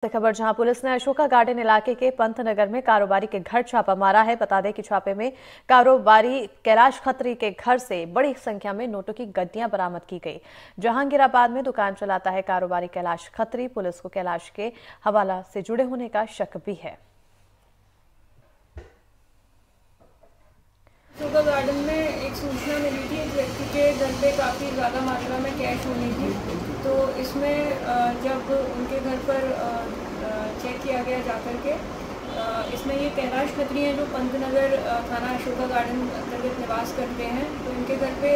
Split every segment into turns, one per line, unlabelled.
खबर जहां पुलिस ने अशोका गार्डन इलाके के पंतनगर में कारोबारी के घर छापा मारा है। बता दें कि छापे में कारोबारी कैलाश खत्री के घर से बड़ी संख्या में नोटों की गड्डियां बरामद की गई। जहांगीराबाद में दुकान चलाता है कारोबारी कैलाश खत्री। पुलिस को कैलाश के हवाला से जुड़े होने का शक भी है।
अशोका गार्डन में एक सूचना मिली थी, एक व्यक्ति के घर पे काफ़ी ज़्यादा मात्रा में कैश होनी थी। तो इसमें जब उनके घर पर चेक किया गया जाकर के, इसमें ये कैलाश खत्री हैं जो पंतनगर थाना अशोका गार्डन अंतर्गत निवास करते हैं। तो इनके घर पे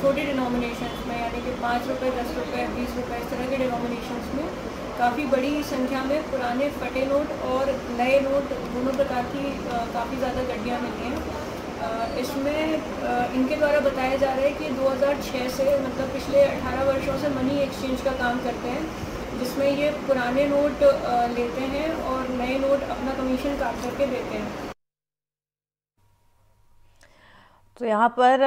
छोटे डिनोमिनेशंस में, यानी कि 5 रुपये, 10 रुपये, 20 रुपये, इस तरह के डिनोमिनेशंस में काफ़ी बड़ी संख्या में पुराने फटे नोट और नए नोट दोनों प्रकार की काफ़ी ज़्यादा गड्डियाँ मिली हैं। इसमें इनके द्वारा बताया जा रहा है कि 2006 से, मतलब पिछले 18 वर्षों से मनी एक्सचेंज का काम करते हैं, जिसमें ये पुराने नोट लेते हैं और नए नोट अपना कमीशन काट करके देते हैं।
तो यहाँ पर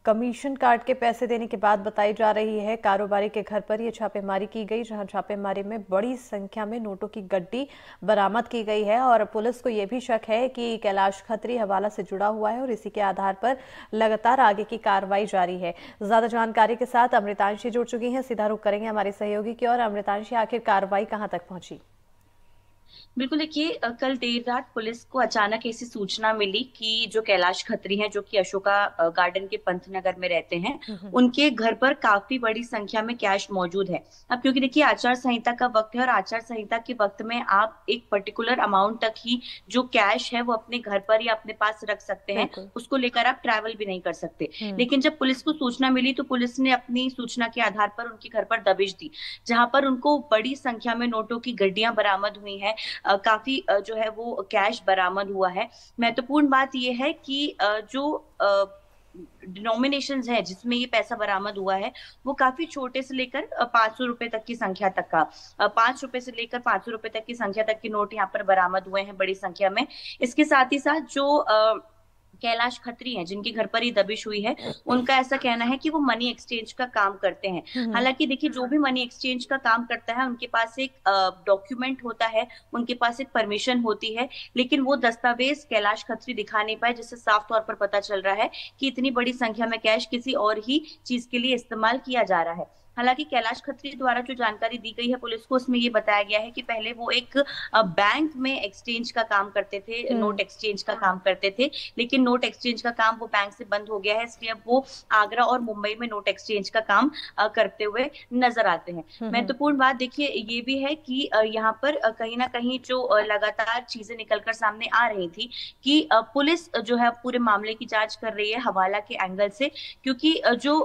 कमीशन काट के पैसे देने की बात बताई जा रही है। कारोबारी के घर पर यह छापेमारी की गई, जहां छापेमारी में बड़ी संख्या में नोटों की गड्डी बरामद की गई है और पुलिस को यह भी शक है कि कैलाश खत्री हवाला से जुड़ा हुआ है और इसी के आधार पर लगातार आगे की कार्रवाई जारी है। ज्यादा जानकारी के साथ अमृतांशी जुड़ चुकी हैं। सीधा रुख करेंगे हमारे सहयोगी की ओर। अमृतांशी, आखिर कार्रवाई कहां तक पहुंची?
बिल्कुल, देखिए कल देर रात पुलिस को अचानक ऐसी सूचना मिली कि जो कैलाश खत्री हैं, जो कि अशोका गार्डन के पंतनगर में रहते हैं, उनके घर पर काफी बड़ी संख्या में कैश मौजूद है। अब क्योंकि देखिए आचार संहिता का वक्त है और आचार संहिता के वक्त में आप एक पर्टिकुलर अमाउंट तक ही जो कैश है वो अपने घर पर या अपने पास रख सकते हैं, उसको लेकर आप ट्रैवल भी नहीं कर सकते। लेकिन जब पुलिस को सूचना मिली तो पुलिस ने अपनी सूचना के आधार पर उनके घर पर दबिश दी, जहां पर उनको बड़ी संख्या में नोटों की गड्डियां बरामद हुई हैं। काफी जो है वो कैश बरामद हुआ है। महत्वपूर्ण बात यह है कि जो डिनोमिनेशंस है जिसमें ये पैसा बरामद हुआ है वो काफी छोटे से लेकर 500 रुपए तक की संख्या तक का, 5 रुपए से लेकर 500 रुपए तक की संख्या तक के नोट यहाँ पर बरामद हुए हैं बड़ी संख्या में। इसके साथ ही साथ जो कैलाश खत्री हैं जिनके घर पर ये दबिश हुई है, उनका ऐसा कहना है कि वो मनी एक्सचेंज का काम करते हैं। हालांकि देखिए जो भी मनी एक्सचेंज का काम करता है उनके पास एक डॉक्यूमेंट होता है, उनके पास एक परमिशन होती है, लेकिन वो दस्तावेज कैलाश खत्री दिखा नहीं पाए, जिससे साफ तौर पर पता चल रहा है कि इतनी बड़ी संख्या में कैश किसी और ही चीज के लिए इस्तेमाल किया जा रहा है। हालांकि कैलाश खत्री द्वारा जो जानकारी दी गई है पुलिस को, उसमें ये बताया गया है कि पहले वो एक बैंक में एक्सचेंज का काम करते थे, नोट एक्सचेंज का काम करते थे, लेकिन नोट एक्सचेंज का काम वो बैंक से बंद हो गया है, इसलिए अब वो आगरा और मुंबई में नोट एक्सचेंज का काम करते हुए नजर आते हैं। महत्वपूर्ण बात देखिए ये भी है कि यहाँ पर कहीं ना कहीं जो लगातार चीजें निकलकर सामने आ रही थी कि पुलिस जो है पूरे मामले की जांच कर रही है हवाला के एंगल से, क्योंकि जो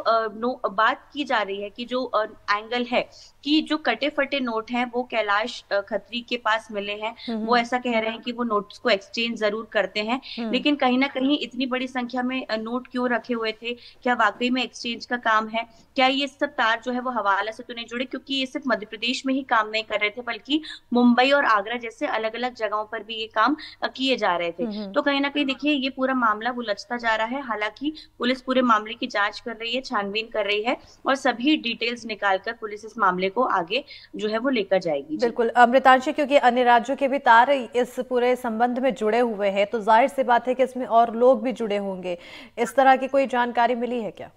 बात की जा रही है कि जो एंगल है कि जो कटे फटे नोट हैं वो कैलाश खत्री के पास मिले हैं। वो ऐसा कह रहे हैं कि वो नोट्स को एक्सचेंज जरूर करते हैं, लेकिन कहीं ना कहीं इतनी बड़ी संख्या में नोट क्यों रखे हुए थे, क्या वाकई में एक्सचेंज का काम है, क्या ये सब तार जो है वो हवाला से तो नहीं जुड़े, क्योंकि ये सिर्फ मध्य प्रदेश में ही काम नहीं कर रहे थे बल्कि मुंबई और आगरा जैसे अलग अलग जगहों पर भी ये काम किए जा रहे थे। तो कहीं ना कहीं देखिए ये पूरा मामला उलझता जा रहा है। हालांकि पुलिस पूरे मामले की जांच कर रही है, छानबीन कर रही है और सभी डिटेल्स निकालकर पुलिस इस मामले को आगे जो है वो लेकर जाएगी।
बिल्कुल अमृतांशी, क्योंकि अन्य राज्यों के भी तार इस पूरे संबंध में जुड़े हुए हैं, तो जाहिर सी बात है कि इसमें और लोग भी जुड़े होंगे। इस तरह की कोई जानकारी मिली है क्या?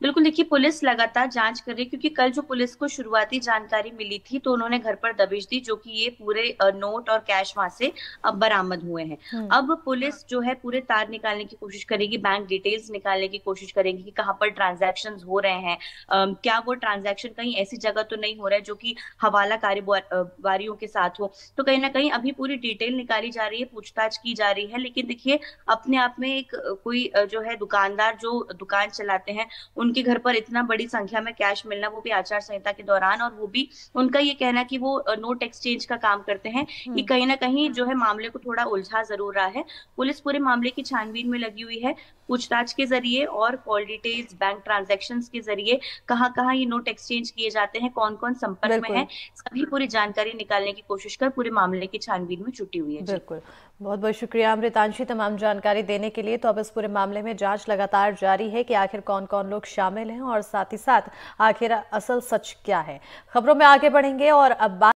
बिल्कुल, देखिए पुलिस लगातार जांच कर रही है, क्योंकि कल जो पुलिस को शुरुआती जानकारी मिली थी तो उन्होंने घर पर दबिश दी, जो कि ये पूरे नोट और कैश वहां से बरामद हुए हैं। अब पुलिस जो है पूरे तार निकालने की कोशिश करेगी, बैंक डिटेल्स निकालने की कोशिश करेगी कि कहाँ पर ट्रांजैक्शंस हो रहे हैं, क्या वो ट्रांजैक्शन कहीं ऐसी जगह तो नहीं हो रहा है जो कि हवाला कारोबारियों के साथ हो। तो कहीं ना कहीं अभी पूरी डिटेल निकाली जा रही है, पूछताछ की जा रही है। लेकिन देखिए अपने आप में एक कोई जो है दुकानदार जो दुकान चलाते हैं उनके घर पर इतना बड़ी संख्या में कैश मिलना, वो भी आचार संहिता के दौरान, और वो भी उनका ये कहना कि वो नोट एक्सचेंज का काम करते हैं, ये कहीं ना कहीं जो है मामले को थोड़ा उलझा जरूर रहा है। पुलिस पूरे मामले की छानबीन में लगी हुई है, पूछताछ के जरिए और कॉल डिटेल्स, बैंक ट्रांजैक्शंस के जरिए कहाँ कहाँ ये नोट एक्सचेंज किए जाते हैं, कौन कौन संपर्क में है, सभी पूरी जानकारी निकालने की कोशिश कर पूरे मामले की छानबीन में जुटी हुई है।
बिल्कुल, बहुत बहुत शुक्रिया अमृतांशी तमाम जानकारी देने के लिए। तो अब इस पूरे मामले में जांच लगातार जारी है कि आखिर कौन कौन लोग शामिल हैं और साथ ही साथ आखिर असल सच क्या है। खबरों में आगे बढ़ेंगे और अब बात